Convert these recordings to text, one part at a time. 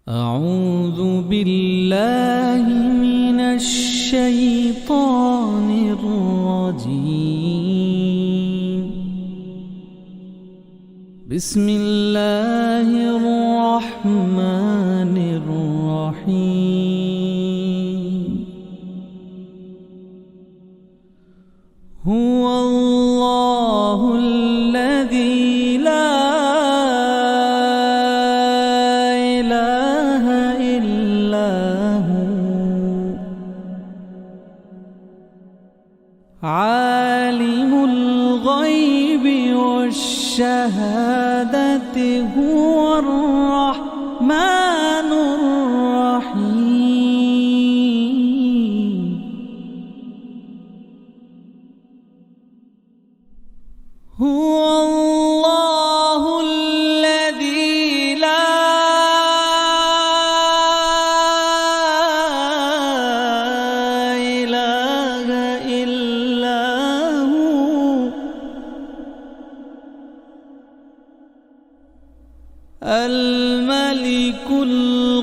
أعوذ بالله من الشيطان الرجيم. بسم الله الرحمن الرحيم. هو الله الذي لا إله إلا هو عالم الغيب والشهادة هو الرحمن الرحيم. هو الله الذي لا إله إلا هو الملك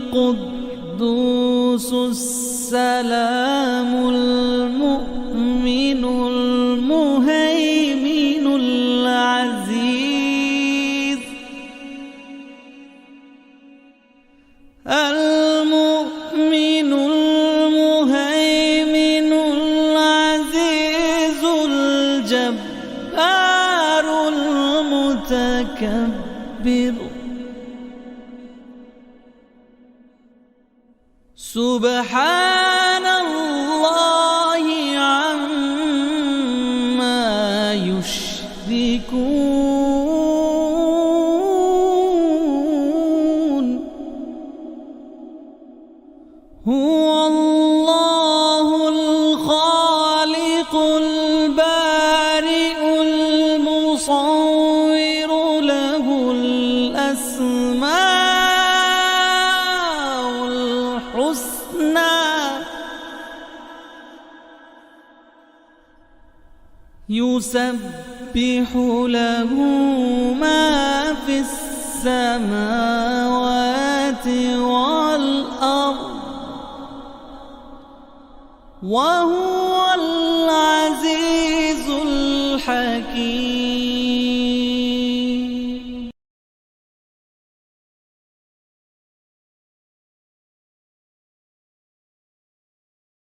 القدوس السلام المؤمن المهيمن العزيز المؤمن المهيمن العزيز الجبار المتكبر. سبحان الله عما يشركون. هو الله الخالق البارئ المصور له الأسماء الحسنى يسبح له ما في السماوات والأرض وهو العزيز الحكيم.